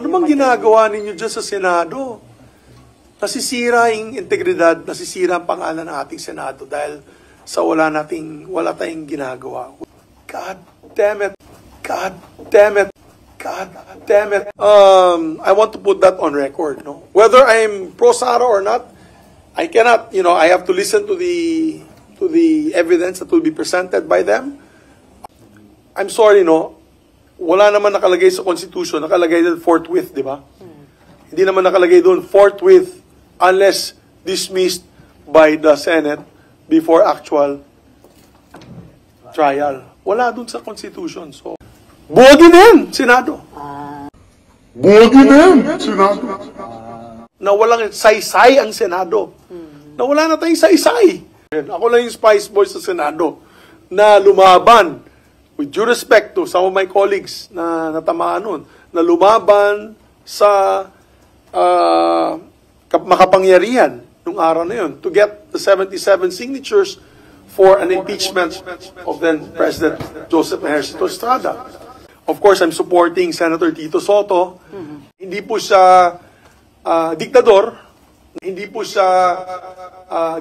Ano bang ginagawa ninyo dyan sa Senado? Nasisira yung integridad, nasisira ang pangalan ng ating Senado dahil sa wala tayong ginagawa. God damn it. God damn it. God damn it. I want to put that on record. No? Whether I'm pro-Sara or not, I cannot, I have to listen to the evidence that will be presented by them. I'm sorry, no? Wala naman nakalagay sa Constitution, nakalagay doon forthwith, di ba? Hindi naman nakalagay doon forthwith unless dismissed by the Senate before actual trial. Wala doon sa Constitution. So, buwagin na yan, Senado. Buwagin na yan, Senado. Na walang saysay ang Senado. Na wala na tayong saysay. Ako lang yung Spice Boy sa Senado na lumaban, with due respect to some of my colleagues na natamaan nun, na lumaban sa makapangyarihan nung araw na yun to get the 77 signatures for an impeachment of then President Joseph Ejercito Estrada. Of course, I'm supporting Senator Tito Soto. Hindi po siya diktador. Hindi po siya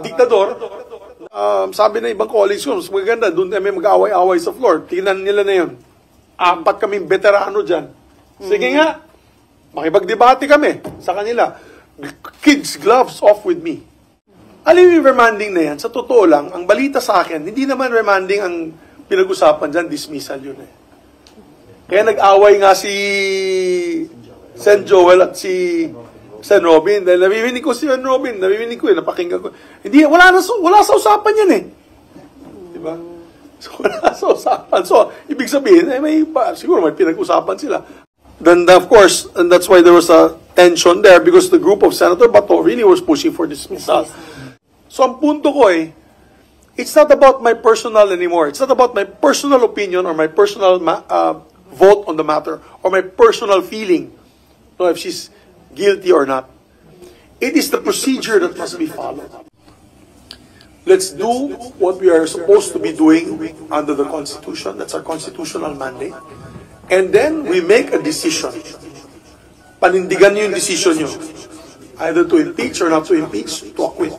diktador. Sabi na ibang colleagues ko, mas maganda, doon kami mag-away-away sa floor. Tingnan nila na yun. 4 kaming veterano dyan. Sige nga, makipagdebate kami sa kanila. Kids gloves off with me. Alam mo yung remanding na yan, sa totoo lang, ang balita sa akin, hindi naman remanding ang pinag-usapan dyan, dismissal yun eh. Kaya nag-away nga si Sen Joel at si Sen Robin. Dahil nabibinig ko si Sen Robin, nabibinig ko napakinggan ko. Hindi, wala sa usapan yan eh. Diba? So, wala sa usapan. So, ibig sabihin, siguro may pinag-usapan sila. Then, of course, and that's why there was a tension there because the group of Senator Bato really was pushing for dismissal. So, ang punto ko it's not about my personal anymore. It's not about my personal opinion or my personal vote on the matter or my personal feeling. No, if she's guilty or not. It is the procedure that must be followed. Let's do what we are supposed to be doing under the Constitution. That's our constitutional mandate. And then we make a decision. Panindigan niyo yung decision niyo. Either to impeach or not to impeach, to acquit.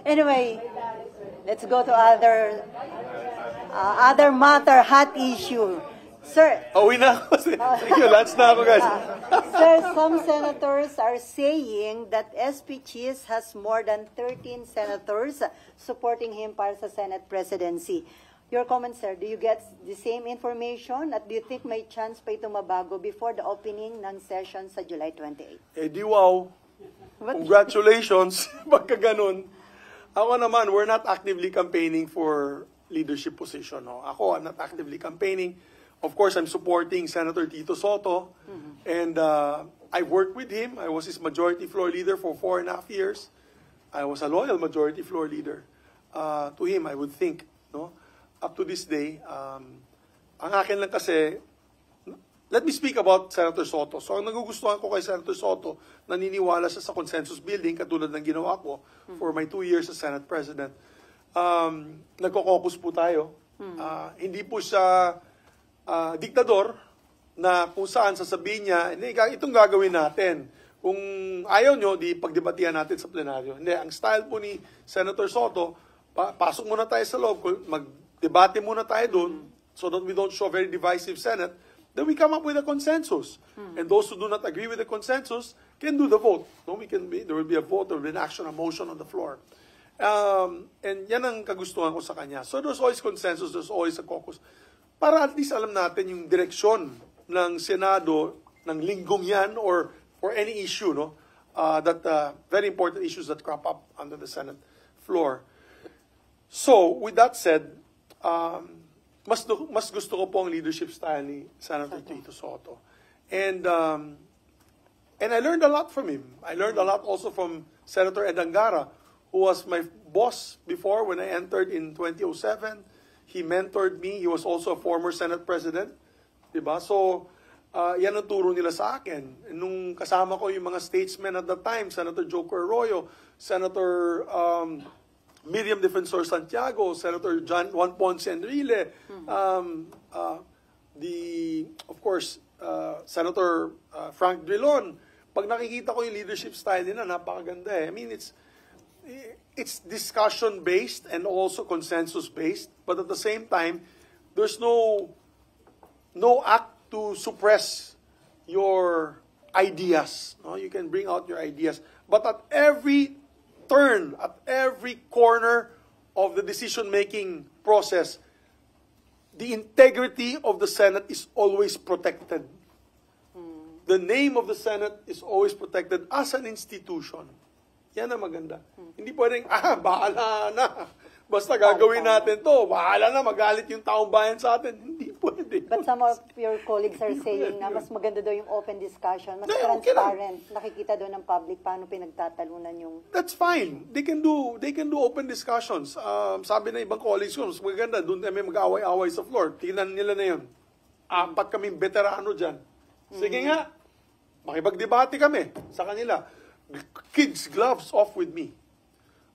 Anyway, let's go to other matter, hot issue. Sir. Uwi na ako. Thank you. Lats na ako, guys. Sir, some senators are saying that SP Cheese has more than 13 senators supporting him para sa Senate presidency. Your comment, sir, do you get the same information at do you think may chance pa ito mabago before the opening ng session sa July 28? Eh di wow. Congratulations. Pagka ganun. Ako naman, we're not actively campaigning for leadership position. No? Ako, I'm not actively campaigning. Of course, I'm supporting Senator Tito Soto. And I worked with him. I was his majority floor leader for 4.5 years. I was a loyal majority floor leader to him, I would think. No? Up to this day, ang akin lang kasi, let me speak about Senator Soto. So, ang nagugustuhan ko kay Senator Soto, naniniwala siya sa consensus building, katulad ng ginawa ko for my 2 years as Senate President. Nagko-caucus po tayo. Hindi po siya diktador na kung saan sasabihin niya, itong gagawin natin. Kung ayaw nyo, di pagdebatihan natin sa plenaryo. Hindi, ang style po ni Senator Soto, pasok muna tayo sa loob, mag-debate muna tayo doon, so that we don't show a very divisive Senate, then we come up with a consensus. And those who do not agree with the consensus can do the vote. No, there will be a vote, there will be an action, a motion on the floor. And yan ang kagustuhan ko sa kanya. So there's always consensus, there's always a caucus. Para at least alam natin yung direksyon ng Senado ng linggong yan or any issue, no? Very important issues that crop up under the Senate floor. So, with that said, mas gusto ko po ang leadership style ni Senator Tito Soto. And I learned a lot from him. I learned a lot also from Senator Ed Angara, who was my boss before when I entered in 2007. He mentored me. He was also a former Senate President. Diba? So, yan ang turo nila sa akin. Nung kasama ko yung mga statesmen at that time, Senator Joker Arroyo, Senator Miriam Defensor Santiago, Senator Juan Ponce Enrile, of course, Senator Frank Drilon. Pag nakikita ko yung leadership style nila, napakaganda eh. I mean, it's discussion-based and also consensus-based, but at the same time, there's no act to suppress your ideas. No? You can bring out your ideas. But at every turn, at every corner of the decision-making process, the integrity of the Senate is always protected. The name of the Senate is always protected as an institution. Yan ang maganda. Hindi pwedeng, bahala na. Basta gagawin natin to. Bahala na, magalit yung taong bayan sa atin. Hindi pwede. But some of your colleagues are saying na mas maganda daw yung open discussion, mas No, okay lang. transparent. Nakikita daw ng public paano pinagtatalunan yung... That's fine. They can do open discussions. Sabi na ibang colleagues ko, mas maganda, doon kami mag-away-away sa floor. Tingnan nila na yun. 4 kaming veterano dyan. Sige nga, makipagdebate kami sa kanila. Kids gloves off with me.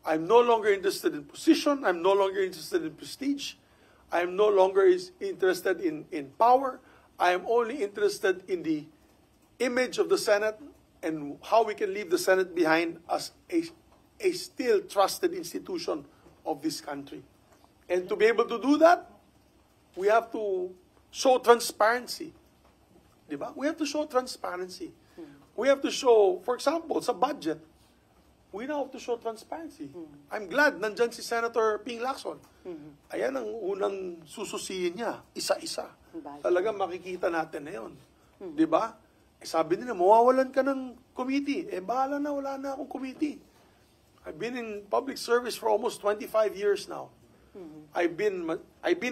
I'm no longer interested in position. I'm no longer interested in prestige. I'm no longer interested in power. I am only interested in the image of the Senate and how we can leave the Senate behind as a still trusted institution of this country. And to be able to do that, we have to show transparency. Diba? We have to show transparency. We have to show, for example, sa budget, we now have to show transparency. I'm glad nandyan si Senator Ping Lacson. Ayan ang unang sususihin niya, isa-isa. Talagang makikita natin na yun. Diba? Sabi nila, mawawalan ka ng committee. Bahala na, wala na akong committee. I've been in public service for almost 25 years now. I've been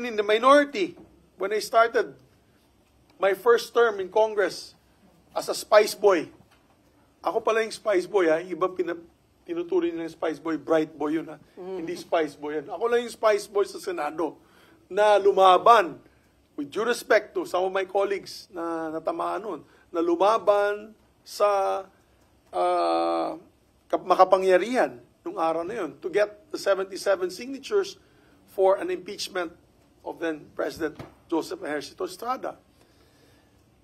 in the minority when I started my first term in Congress as a spice boy. Ako pala yung spice boy, ha? Iba tinutuloy nila yung spice boy, bright boy yun, ha? Hindi spice boy yan. Ako lang yung spice boy sa Senado na lumaban, with due respect to some of my colleagues na natamaan nun, na lumaban sa makapangyarihan nung araw na yun to get the 77 signatures for an impeachment of then President Joseph Ejercito Estrada.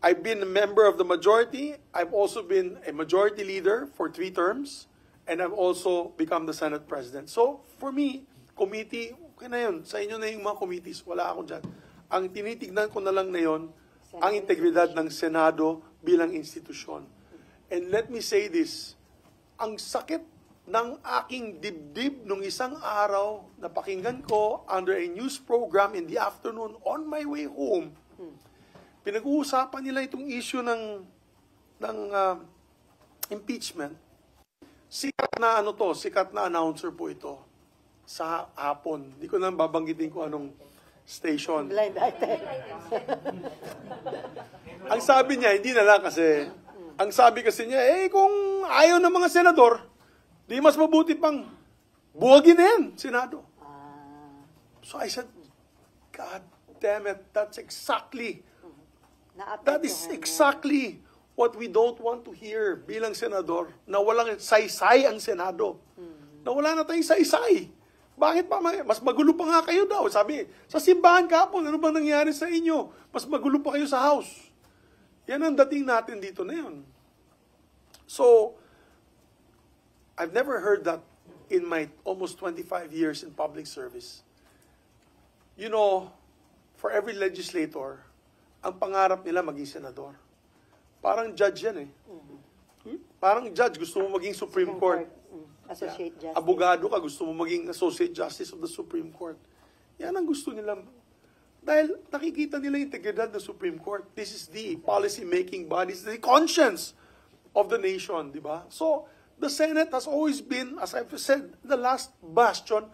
I've been a member of the majority. I've also been a majority leader for 3 terms. And I've also become the Senate President. So, for me, committee, okay na yun. Sa inyo na yung mga committees. Wala ako dyan. Ang tinitignan ko na lang na yun, ang integridad ng Senado bilang institusyon. And let me say this, ang sakit ng aking dibdib nung isang araw na pakinggan ko under a news program in the afternoon on my way home. Pinag-uusapan nila itong issue ng impeachment. Sikat na announcer po ito sa hapon. Hindi ko lang babanggitin kung anong station. Blind item. Ang sabi niya, hindi na lang kasi, ang sabi kasi niya, kung ayaw ng mga senador, di mas mabuti pang buwagin na yan, Senado. So I said, God damn it, that's exactly That is exactly what we don't want to hear bilang senador, na walang saysay ang Senado. Na wala na tayong saysay. Bakit pa? Mas magulo pa nga kayo daw. Sabi, sa simbahan kapon, ano bang nangyari sa inyo? Mas magulo pa kayo sa house. Yan ang dating natin dito na yun. So, I've never heard that in my almost 25 years in public service. You know, for every legislator, ang pangarap nila maging senador. Parang judge yan eh. Parang judge, gusto mo maging Supreme Court. Associate Justice. Abogado ka, gusto mo maging Associate Justice of the Supreme Court. Yan ang gusto nila. Dahil nakikita nila yung integridad ng Supreme Court. This is the policy-making body, the conscience of the nation, di ba? So, the Senate has always been, as I've said, the last bastion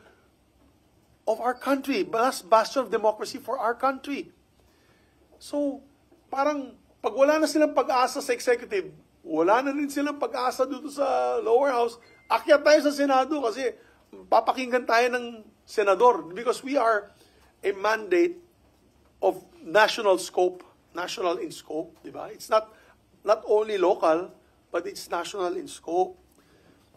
of our country, last bastion of democracy for our country. So, parang pag wala na silang pag-asa sa executive, wala na rin silang pag-asa dito sa lower house, akyat tayo sa Senado kasi papakinggan tayo ng senador because we are a mandate of national scope, national in scope, di ba? It's not only local, but it's national in scope.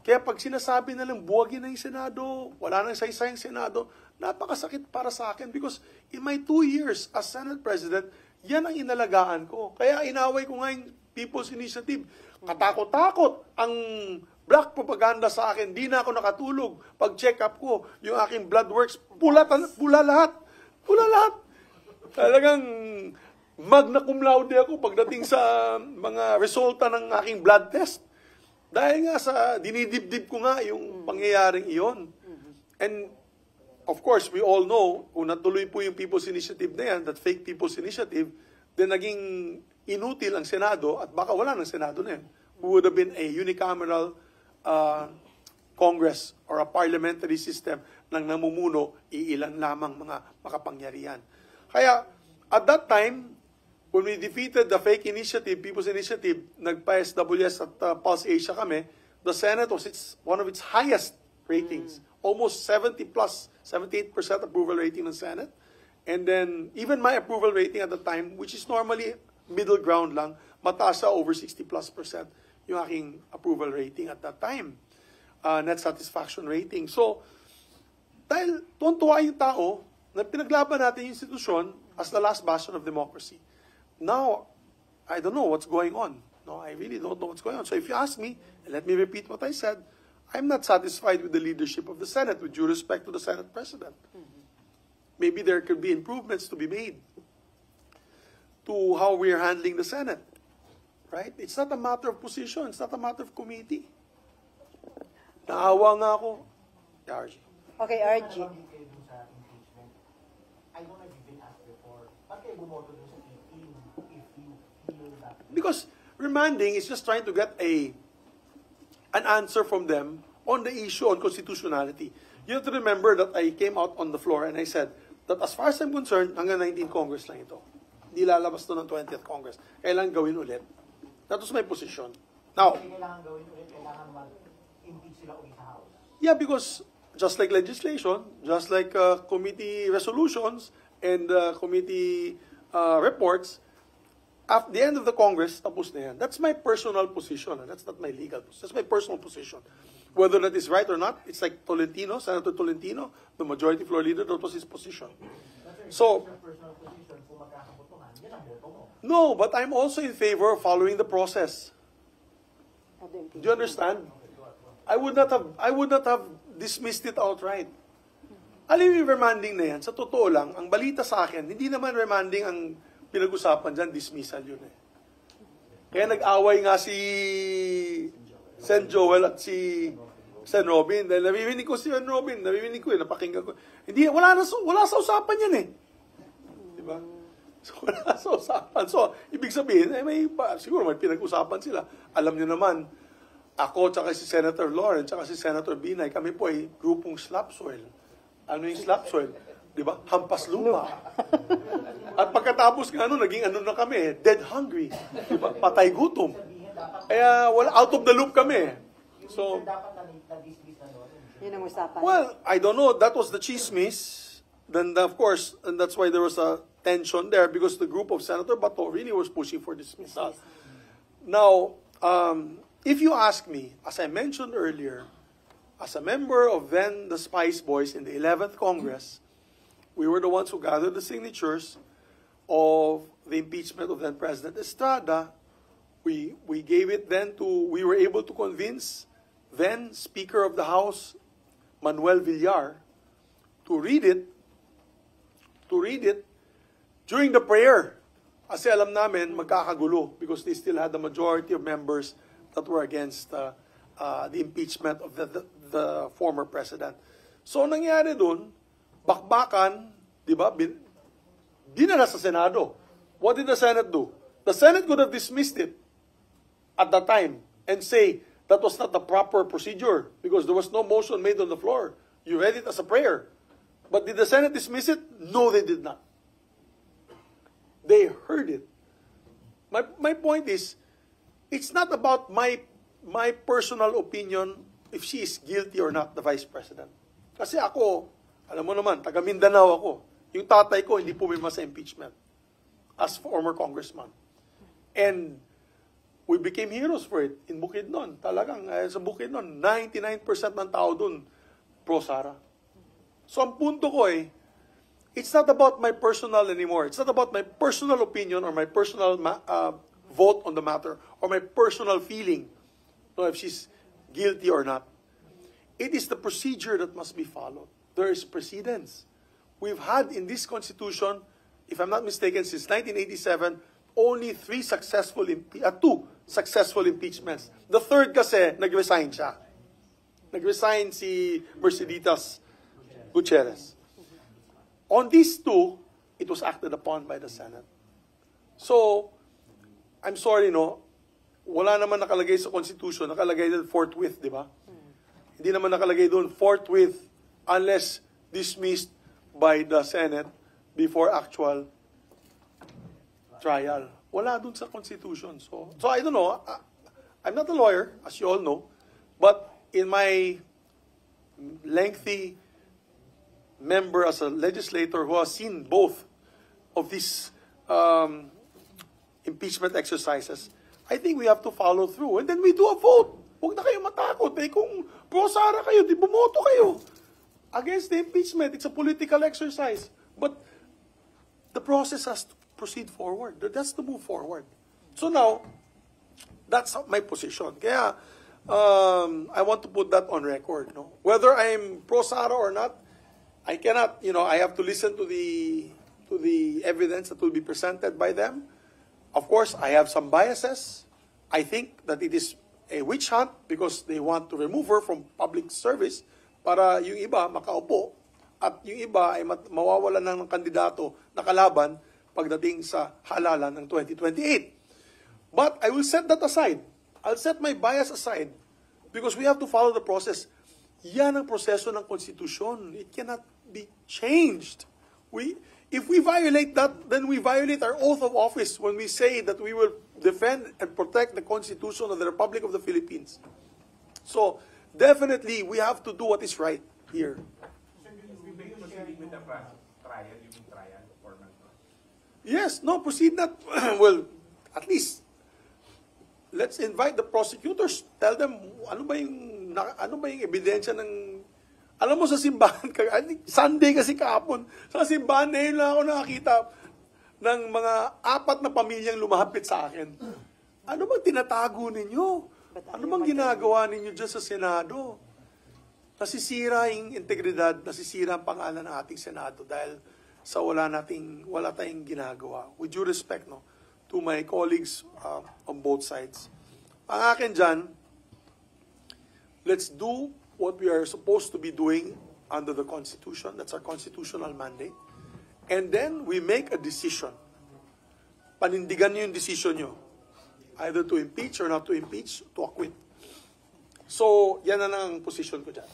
Kaya pag sinasabi na lang, buwagin na yung Senado, wala nang saysay yung Senado, napakasakit para sa akin because in my 2 years as Senate President, yan ang inalagaan ko. Kaya inaway ko nga yung People's Initiative. Katakot-takot ang black propaganda sa akin. Di na ako nakatulog. Pag-check up ko, yung aking blood works, pula lahat. Pula lahat. Talagang magna cum laude ako pagdating sa mga resulta ng aking blood test. Dahil nga sa dinidibdib ko nga yung pangyayaring iyon. And of course, we all know, kung natuloy po yung People's Initiative na yan, that fake People's Initiative, then naging inutil ang Senado at baka wala ng Senado na yan. We would have been a unicameral Congress or a parliamentary system ng namumuno, iilan lamang mga makapangyarihan. Kaya, at that time, when we defeated the fake initiative, People's Initiative, nagpa-SWS at Pulse Asia kami, the Senate was one of its highest ratings. Almost 70 plus, 78% approval rating ng Senate. And then, even my approval rating at the time, which is normally middle ground lang, mataas sa over 60 plus percent yung aking approval rating at that time. Net satisfaction rating. So, dahil tuwan-tuwa yung tao na pinaglaban natin yung institusyon as the last bastion of democracy. Now, I don't know what's going on. No, I really don't know what's going on. So if you ask me, and let me repeat what I said, I'm not satisfied with the leadership of the Senate, with due respect to the Senate President. Maybe there could be improvements to be made to how we are handling the Senate. Right? It's not a matter of position. It's not a matter of committee. Naawa nga ako. RG. Okay, RG. I don't know if you've been asked before, bakit kayo bumoto dun sa 18 if you feel that? Because remanding is just trying to get an answer from them on the issue on constitutionality. You have to remember that I came out on the floor and I said that as far as I'm concerned, hanggang 19 Congress lang ito. Hindi lalabas to ng 20th Congress. Kailangan gawin ulit. That was my position. Now, Hindi kailangan gawin ulit, kailangan mag-impeach sila ulit sa House. yeah, because just like legislation, just like committee resolutions and committee reports, at the end of the Congress, tapos na yan. That's my personal position. That's not my legal position. That's my personal position. Whether that is right or not, it's like Tolentino, Senator Tolentino, the majority floor leader, that was his position. So, Personal position, kung magkakabotohan, yan ang boto mo. no, but I'm also in favor of following the process. Do you understand? I would not have dismissed it outright. Alam yung remanding na yan, sa totoo lang, ang balita sa akin, hindi naman remanding ang pinag-usapan dyan, dismissal yun eh. Kaya nag-away nga si Sen Joel at si Sen Robin. Dahil nabibini ko si Sen Robin, napakinggan ko. Hindi, wala sa usapan yan eh. Diba? So, wala sa usapan. So, ibig sabihin, siguro may pinag-usapan sila. Alam niyo naman, ako, tsaka si Senator Lauren, tsaka si Senator Binay, kami po ay grupong slap soil. Ano yung slap soil? Diba? Hampas lupa. At pagkatapos nga naging na kami, dead hungry. Diba? Patay gutom. Kaya, out of the loop kami. So, Dapat na-dismiss na doon. Yun ang usapan. well, I don't know. That was the chismis. Then, of course, and that's why there was a tension there because the group of Senator Bato really was pushing for dismissal. Now, if you ask me, as I mentioned earlier, as a member of then the Spice Boys in the 11th Congress, we were the ones who gathered the signatures of the impeachment of then President Estrada. We gave it then we were able to convince then Speaker of the House, Manuel Villar, to read it during the prayer. Kasi alam namin, magkakagulo because they still had the majority of members that were against the impeachment of the former president. So, nangyari dun, bakbakan, di ba, dinala sa Senado. What did the Senate do? The Senate could have dismissed it at that time and say that was not the proper procedure because there was no motion made on the floor. You read it as a prayer. But did the Senate dismiss it? No, they did not. They heard it. My point is, it's not about my personal opinion if she is guilty or not, the Vice President. Kasi ako, alam mo naman, taga Mindanao ako. Yung tatay ko, hindi pumirma sa impeachment as former congressman. And we became heroes for it in Bukidnon. Talagang sa Bukidnon, 99% ng tao dun pro-Sara. So ang punto ko it's not about my personal anymore. It's not about my personal opinion or my personal vote on the matter or my personal feeling, if she's guilty or not. It is the procedure that must be followed. There is precedence. We've had in this Constitution, if I'm not mistaken, since 1987, only two successful impeachments. The third kasi, nag-resign siya. Nag-resign si Merceditas Gutierrez. On these two, it was acted upon by the Senate. So, I'm sorry, wala naman nakalagay sa Constitution, nakalagay doon forthwith, di ba? Hindi naman nakalagay doon forthwith unless dismissed by the Senate before actual trial. Wala doon sa Constitution. So I don't know. I'm not a lawyer, as you all know, but in my lengthy member as a legislator who has seen both of these impeachment exercises, I think we have to follow through. And then we do a vote. Huwag na kayo matakot. Kung pro-Sara kayo, di bumoto kayo against the impeachment. It's a political exercise. But the process has to proceed forward. That's to move forward. So now, that's my position. Kaya, I want to put that on record. Whether I'm pro-Sara or not, I cannot, I have to listen to the evidence that will be presented by them. Of course, I have some biases. I think that it is a witch hunt because they want to remove her from public service para yung iba makaupo at yung iba ay mawawalan ng kandidato na kalaban pagdating sa halalan ng 2028. But I will set that aside. I'll set my bias aside because we have to follow the process. Yan ang proseso ng konstitusyon. It cannot be changed. If we violate that, then we violate our oath of office when we say that we will defend and protect the Constitution of the Republic of the Philippines. So, definitely, we have to do what is right here. Proceeding with the trial, you mean trial or not? Yes, no, proceed not. Well, at least, let's invite the prosecutors. Tell them, ano ba yung ebidensya ng... Alam mo sa simbahan, Sunday kasi kahapon, sa simbahan na yun lang ako nakakita ng mga 4 na pamilyang lumapit sa akin. Ano bang tinatago ninyo? Ano bang ginagawa ninyo dyan sa Senado? Nasisira yung integridad, nasisira ang pangalan ng ating Senado dahil sa wala tayong ginagawa. With due respect to my colleagues on both sides. Ang akin dyan, let's do what we are supposed to be doing under the Constitution. That's our constitutional mandate. And then we make a decision. Panindigan nyo yung decision nyo. Either to impeach or not to impeach, to acquit. So, yan na ang position ko dyan.